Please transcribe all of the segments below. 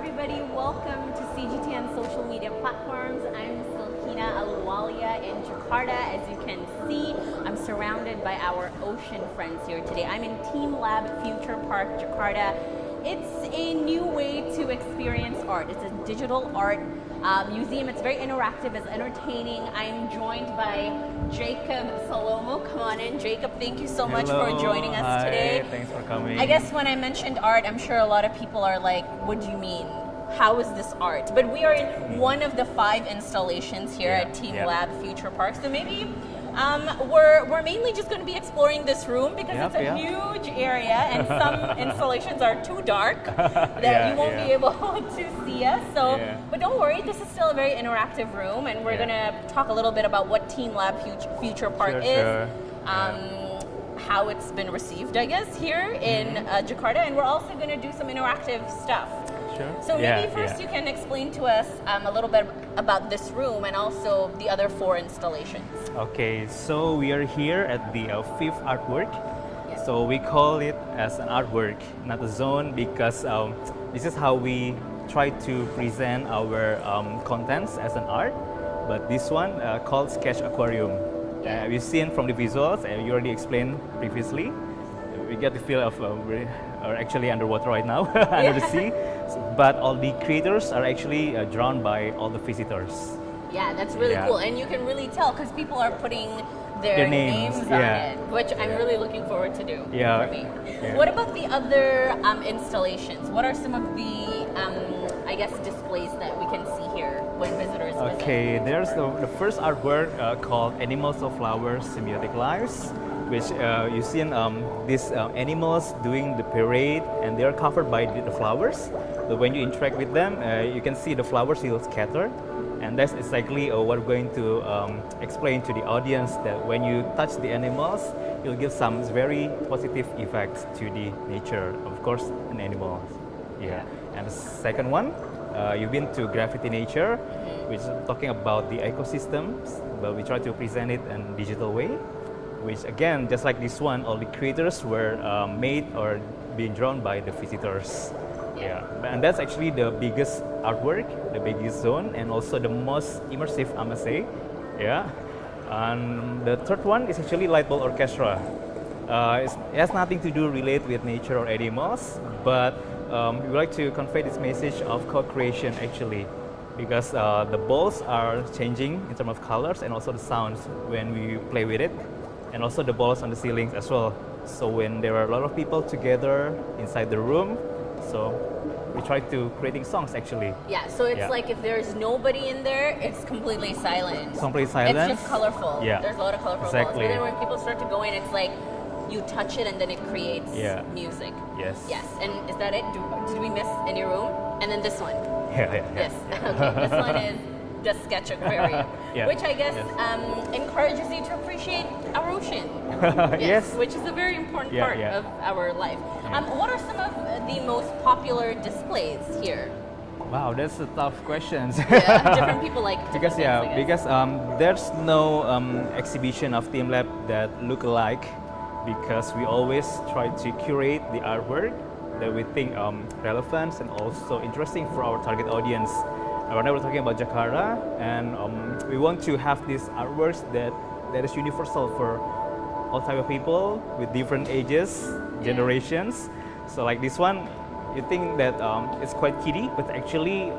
everybody. Welcome to CGTN social media platforms. I'm Silkina, Ahluwalia in Jakarta. As you can see, I'm surrounded by our ocean friends here today. I'm in teamLab Future Park Jakarta. It's a new way to experience art. It's a digital art museum. It's very interactive, it's entertaining. I'm joined by Jacob Salomo. Come on in, Jacob. Thank you so much for joining us today. Thanks for coming. I guess when I mentioned art, I'm sure a lot of people are like, what do you mean? How is this art? But we are in one of the 5 installations here at teamLab Future Park. So maybe we're mainly just going to be exploring this room because it's a huge area and some installations are too dark that you won't be able to see us. So, but don't worry, this is still a very interactive room, and we're going to talk a little bit about what teamLab Future Park is. How it's been received, I guess, here in Jakarta, and we're also going to do some interactive stuff. So maybe first you can explain to us a little bit about this room and also the other 4 installations. Okay, so we are here at the 5th artwork. So we call it as an artwork, not a zone, because this is how we try to present our contents as an art. But this one called Sketch Aquarium. We've seen from the visuals, and you already explained previously. We get the feel of we are actually underwater right now, under the sea. But all the creators are actually drawn by all the visitors. Yeah, that's really cool, and you can really tell because people are putting their names on it, which I'm really looking forward to do for me. What about the other installations? What are some of the, I guess, displays that we can see here when visitors visit? Okay, there's the first artwork called Animals of Flowers, Symbiotic Lives, which you see these animals doing the parade, and they're covered by the flowers. So when you interact with them, you can see the flowers will scatter. And that's exactly what we're going to explain to the audience, that when you touch the animals, you'll give some very positive effects to the nature, of course, and animals. And the second one, you've been to Graffiti Nature, which is talking about the ecosystems, but we try to present it in a digital way, which again, just like this one, all the creators were made or being drawn by the visitors. And that's actually the biggest artwork, the biggest zone, and also the most immersive, I must say. And the third one is actually Light Bulb Orchestra. It has nothing to do relate with nature or animals, but we would like to convey this message of co-creation actually, because the balls are changing in terms of colors and also the sounds when we play with it, and also the balls on the ceilings as well. So when there are a lot of people together inside the room, so we try to creating songs actually. So it's like if there's nobody in there, it's completely silent. Completely silent. It's just colorful. There's a lot of colorful balls. But then when people start to go in, it's like you touch it and then it creates music. Yes. And is that it? Did we miss any room? And then this one. Yes. Okay. This one is the Sketch Aquarium, which I guess encourages you to appreciate our ocean. Which is a very important part of our life. What are some of the most popular displays here? Wow, that's a tough question. Different people like different things, because there's no exhibition of teamLab that look alike, because we always try to curate the artwork that we think relevant and also interesting for our target audience. Right now we're talking about Jakarta, and we want to have these artworks that is universal for all type of people with different ages, generations. So like this one, you think that it's quite kiddie, but actually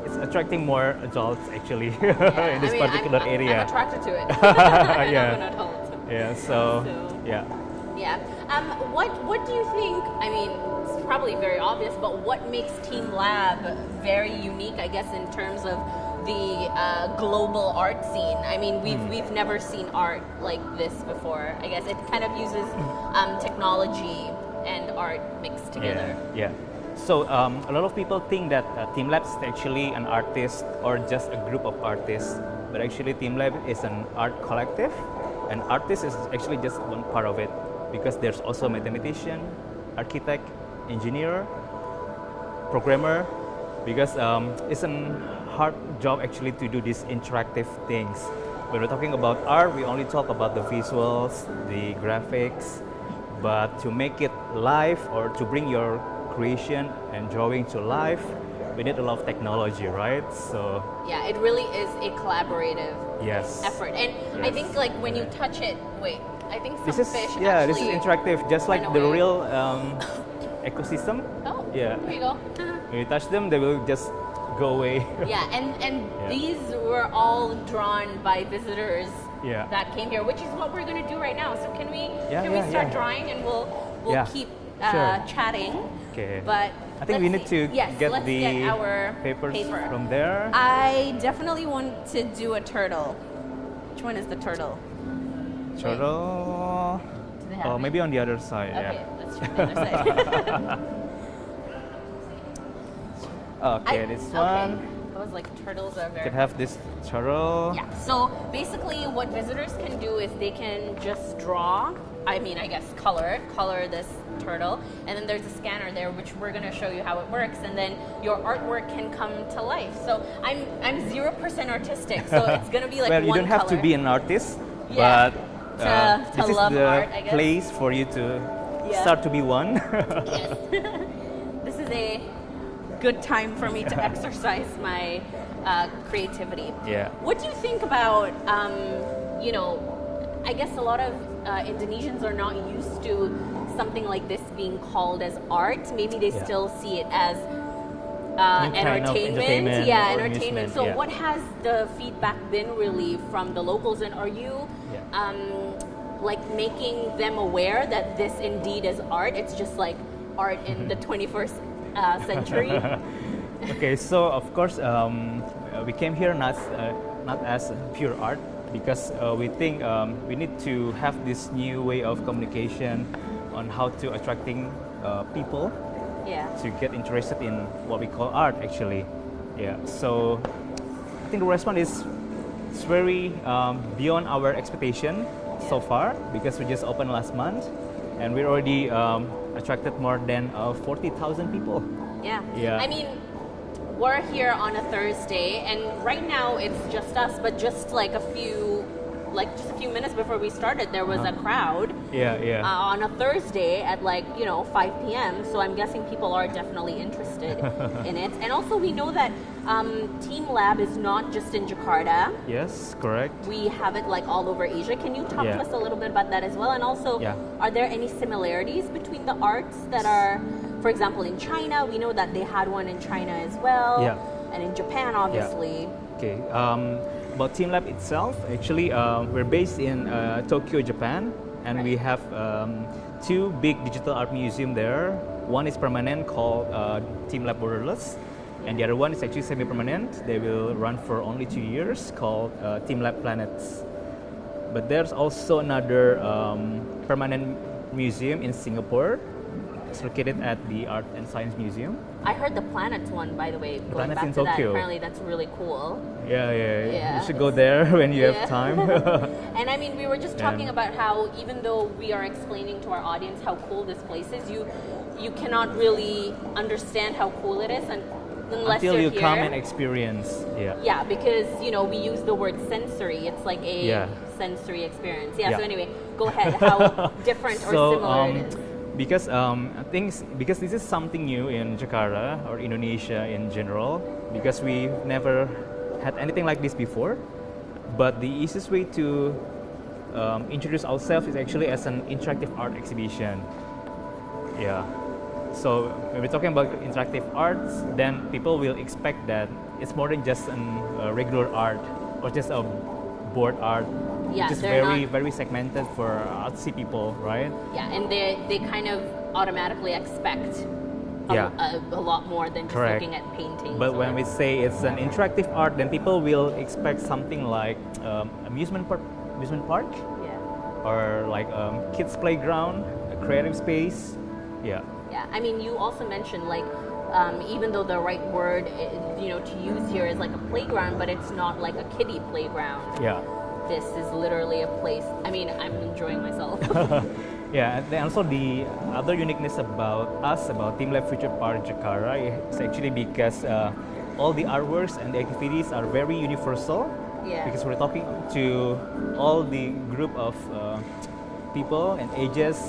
it's attracting more adults actually in this particular area. I'm attracted to it. I'm an adult. What do you think, I mean, it's probably very obvious, but what makes teamLab very unique, I guess, in terms of the global art scene? I mean, we've never seen art like this before. I guess it kind of uses technology and art mixed together. So a lot of people think that teamLab is actually an artist or just a group of artists, but actually teamLab is an art collective, and artist is actually just one part of it, because there's also mathematician, architect, engineer, programmer, because it's a hard job actually to do these interactive things. When we're talking about art, we only talk about the visuals, the graphics, but to make it live or to bring your creation and drawing to life, we need a lot of technology, right? So yeah, it really is a collaborative yes, effort. And I Yes. think like when you touch it, wait, I think some this is fish yeah, actually this is interactive, just like run the away. real ecosystem. Oh, Yeah. there you go. When you touch them, they will just go away. Yeah, and Yeah. these were all drawn by visitors Yeah. that came here, which is what we're gonna do right now. So can we Yeah, we yeah, start yeah. drawing and we'll Yeah, keep sure. chatting. Okay. But I think we let's need see. to Yes, get let's the get our papers paper. from there. I definitely want to do a turtle. Which one is the turtle? Turtle. Do they have Oh, it? maybe on the other side. Okay, Yeah. let's try the other side. Okay, this one. I was like, turtles are very. Could have this turtle. Yeah. So basically, what visitors can do is they can just draw. I mean, I guess color this turtle, and then there's a scanner there, which we're gonna show you how it works, and then your artwork can come to life. So I'm 0% artistic, so it's gonna be like Well, you one don't have to color. be an artist, Yeah, but to this is love the art, I guess. place for you to Yeah. start to be one. Yes. This is a good time for me to exercise my creativity. Yeah. What do you think about, I guess a lot of Indonesians are not used to something like this being called as art. Maybe they Yeah. still see it as New kind of entertainment. entertainment Yeah, or entertainment. amusement, So yeah. what has the feedback been really from the locals, and are you Yeah. like making them aware that this indeed is art? It's just like art in the 21st century. Okay, so of course we came here not as pure art, because we think we need to have this new way of communication on how to attracting people Yeah. to get interested in what we call art actually. Yeah, so I think the response is it's very beyond our expectation so far, because we just opened last month and we already attracted more than 40,000 people. Yeah. Yeah. I mean, we're here on a Thursday, and right now it's just us, but just like a few minutes before we started, there was a crowd Yeah. on a Thursday at 5 p.m. So I'm guessing people are definitely interested in it. And also we know that teamLab is not just in Jakarta. Yes, correct. We have it like all over Asia. Can you talk Yeah. to us a little bit about that as well? And also, Yeah. are there any similarities between the arts that are, for example, in China? We know that they had one in China as well. Yeah. And in Japan, obviously. Okay. About teamLab itself, actually, we're based in Tokyo, Japan, and we have two big digital art museum there. One is permanent, called teamLab Borderless, and the other one is actually semi-permanent. They will run for only 2 years, called teamLab Planets. But there's also another permanent museum in Singapore. It's located at the Art and Science Museum. I heard the planets one, by the way. Going Planets back in to that, Tokyo. apparently that's really cool. Yeah. Yeah. You should go there when you Yeah. have time. And I mean, we were just talking And- about how even though we are explaining to our audience how cool this place is, you cannot really understand how cool it is unless Until you're you here. come and experience. Yeah. Yeah, because we use the word sensory. It's like a Yeah. sensory experience. Yeah. Yeah. So anyway, go ahead. How different or similar it is. Because I think because this is something new in Jakarta or Indonesia in general, because we never had anything like this before. But the easiest way to introduce ourselves is actually as an interactive art exhibition. Yeah. So when we're talking about interactive arts, then people will expect that it's more than just a regular art or just a board art. Yeah, Which is they're very, not- very segmented for artsy people, right? Yeah, and they kind of automatically expect Yeah. a lot more than just Correct. looking at paintings. But when or- we say it's an interactive art, then people will expect something like amusement park, yeah. or like kids playground, a creative space. Yeah. Yeah, I mean, you also mentioned even though the right word, to use here is like a playground, but it's not like a kiddie playground. Yeah. This is literally a place. I mean, I'm enjoying myself. Yeah, and then also the other uniqueness about teamLab Future Park Jakarta is actually because all the artworks and the activities are very universal. Yeah. Because we're talking to all the group of people and ages.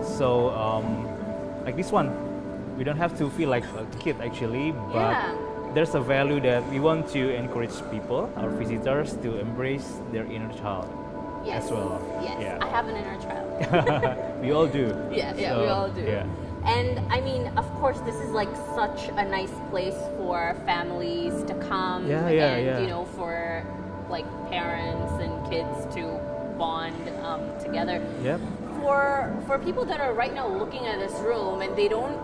So like this one, we don't have to feel like a kid actually, but Yeah. there's a value that we want to encourage people, our visitors, to embrace their inner child Yes. as well. Yes. Yeah. I have an inner child. We all do. Yeah, we So, all do. Yeah. And I mean, of course, this is like such a nice place for families to come Yeah, and, yeah. for like parents and kids to bond together. Yep. For people that are right now looking at this room and they don't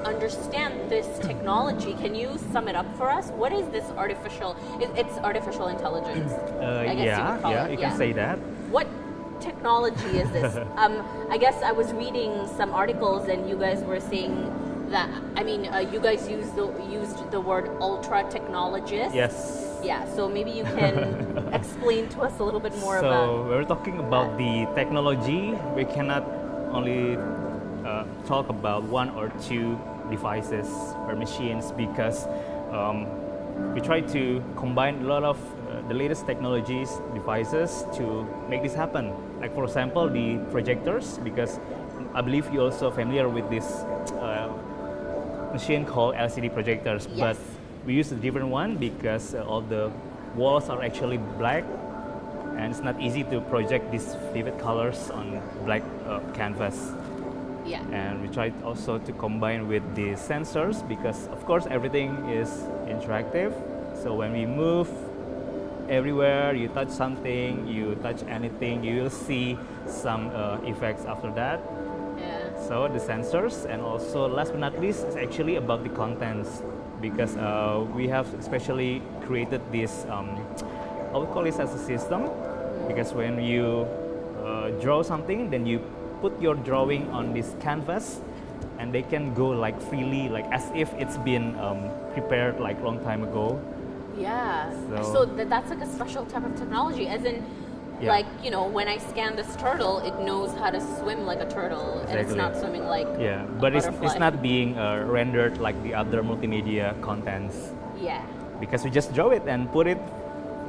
understand this technology, can you sum it up for us? What is this artificial? It's artificial intelligence. I guess you would call it. You can say that. What technology is this? I guess I was reading some articles and you guys were saying that, you guys used the word ultra-technologists. Yes. Yeah, so maybe you can explain to us a little bit more So about. we're talking about the technology. We cannot only talk about one or two devices or machines because we try to combine a lot of the latest technologies, devices to make this happen. Like for example, the projectors, because I believe you're also familiar with this machine called LCD projectors, Yes. but we use a different one because all the walls are actually black and it's not easy to project these vivid colors on black canvas. Yeah. And we tried also to combine with the sensors because of course everything is interactive. So when we move everywhere, you touch something, you touch anything, you will see some effects after that. Yeah. So the sensors, and also last but not least is actually about the contents because we have especially created this, I would call this as a system, because when you draw something, then you put your drawing on this canvas and they can go like freely, like as if it's been prepared like long time ago. Yeah. So- That's like a special type of technology, as in, Yeah. like, when I scan this turtle, it knows how to swim like a turtle, and it's Exactly. not swimming like Yeah, a but it's butterfly. not being rendered like the other multimedia contents Yeah. because we just draw it and put it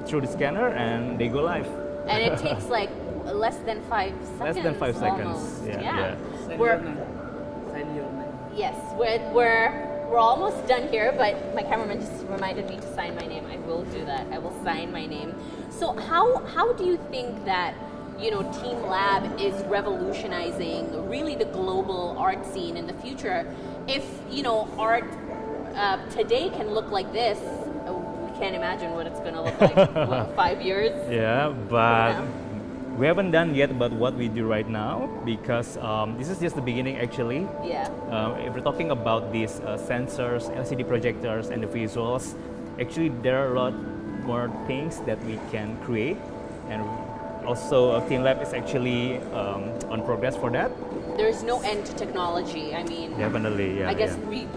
through the scanner and they go live. And it takes like less than 5 seconds. Less than 5 seconds. Almost. Yeah. We're, yes, we're almost done here, but my cameraman just reminded me to sign my name. I will do that. I will sign my name. So how do you think that teamLab is revolutionizing really the global art scene in the future? If art today can look like this, we can't imagine what it's going to look like in 5 years. Yeah, but Yeah. we haven't done yet about what we do right now because this is just the beginning actually. Yeah. If we're talking about these sensors, LCD projectors, and the visuals, actually there are a lot more things that we can create, and also teamLab is actually on progress for that. There's no end to technology. I mean, Definitely, yeah. I guess we,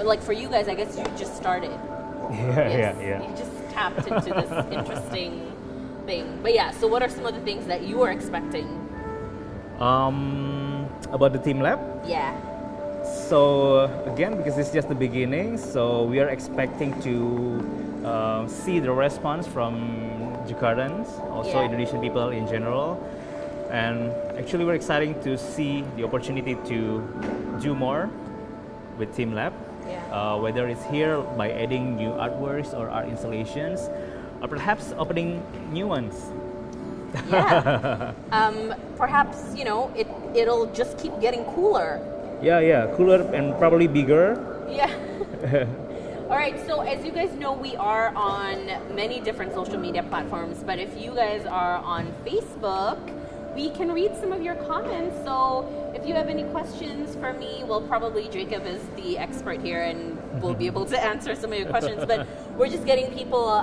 like for you guys, I guess you just started. Yeah, Yes. yeah. You just tapped into this interesting thing. But yeah, so what are some of the things that you are expecting? About the teamLab. Yeah. So again, because it's just the beginning, so we are expecting to see the response from Jakartans, also Yeah. Indonesian people in general, and actually we're excited to see the opportunity to do more with teamLab, Yeah. whether it's here by adding new artworks or art installations, or perhaps opening new ones. Yeah. Perhaps it'll just keep getting cooler. Yeah, cooler and probably bigger. Yeah. All right, so as you guys know, we are on many different social media platforms, but if you guys are on Facebook, we can read some of your comments. So if you have any questions for me, well, probably Jacob is the expert here and will be able to answer some of your questions, but we're just getting people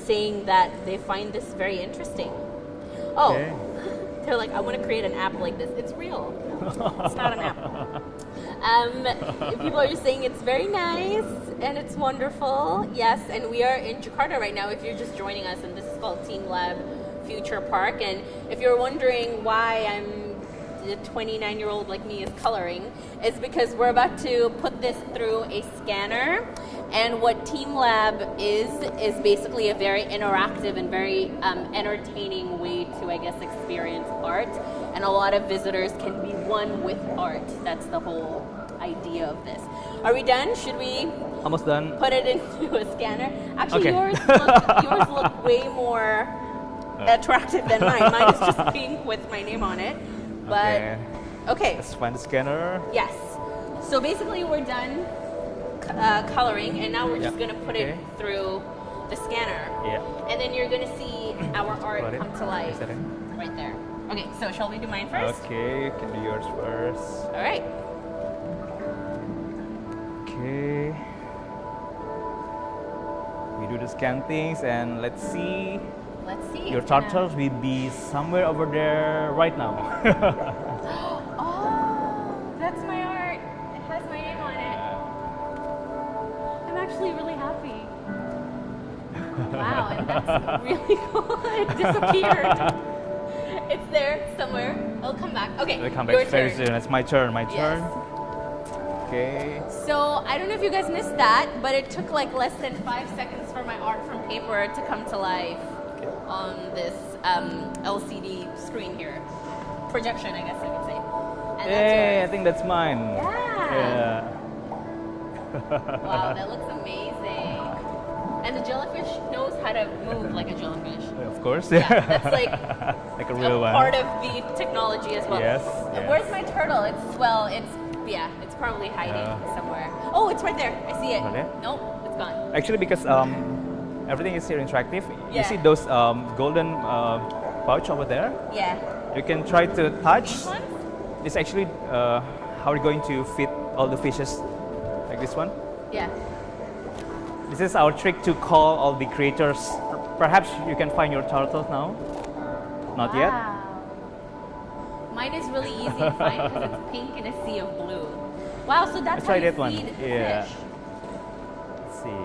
saying that they find this very interesting. Oh, Okay. they're like, I want to create an app like this. It's real. It's not an app. People are just saying it's very nice and it's wonderful. Yes, and we are in Jakarta right now if you're just joining us, and this is called teamLab Future Park. And if you're wondering why the 29-year-old like me is coloring, it's because we're about to put this through a scanner. And what teamLab is basically a very interactive and very entertaining way to, I guess, experience art. And a lot of visitors can be one with art. That's the whole idea of this. Are we done? Should we Almost done. put it into a scanner? Actually, Okay. yours look way more attractive than mine. Mine is just pink with my name on it. But okay. Let's find the scanner. Yes. So basically, we're done coloring, and now we're just gonna put it through the scanner. Yeah. And then you're gonna see our art Got it. come to life Is that it? right there. Okay. So shall we do mine first? Okay, you can do yours first. All right. Okay. We do the scan things, and let's see. Let's see. Your It's gonna- turtles will be somewhere over there right now. Oh, that's my art. It has my name on it. I'm actually really happy. Wow, and that's really cool. It disappeared. It's there somewhere. It'll come back. Okay, We'll come your back very turn. soon. It's my turn. My Yes. turn. Okay. So I don't know if you guys missed that, but it took like less than 5 seconds for my art from paper to come to life on this LCD screen here. Projection, I guess I could say. And that's Hey, I yours. think that's mine. Yeah. Wow, that looks amazing. And the jellyfish knows how to move like a jellyfish. Of course. Yeah, that's like like a real one. part of the technology as well. Yes, And yes. where's my turtle? It's probably hiding somewhere. Oh, it's right there. I see it. Got it? Nope, it's gone. Actually, because everything is here interactive. Yeah. You see those golden pouch over there? Yeah. You can try to touch. These ones? It's actually how we're going to feed all the fishes, like this one. Yeah. This is our trick to call all the creators. Perhaps you can find your turtles now. Not yet. Wow. Mine is really easy to find because it's pink in a sea of blue. Wow, so that's Let's how try you that one. feed Yeah. fish. Let's see.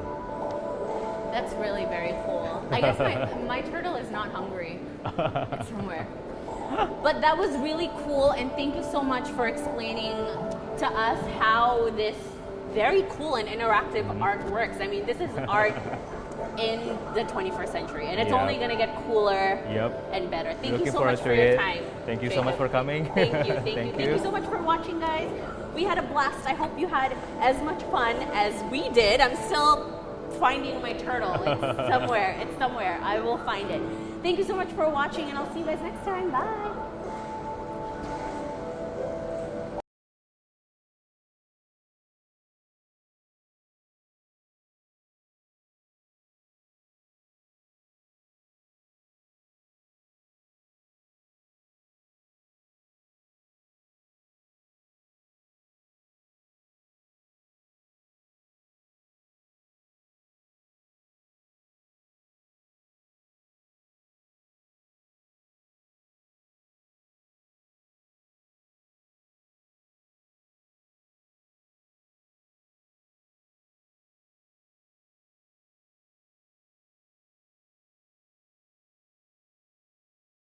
That's really very cool. I guess my turtle is not hungry. It's somewhere. But that was really cool, and thank you so much for explaining to us how this very cool and interactive art works. I mean, this is art in the 21st century, and it's Yeah. only going to get cooler Yep. and better. Thank you Looking so forward much to for your it. time. Thank you so much for coming. Thank you, thank you. Thank Thank you so much for watching, guys. We had a blast. I hope you had as much fun as we did. I'm still finding my turtle. It's somewhere. It's somewhere. I will find it. Thank you so much for watching, and I'll see you guys next time. Bye.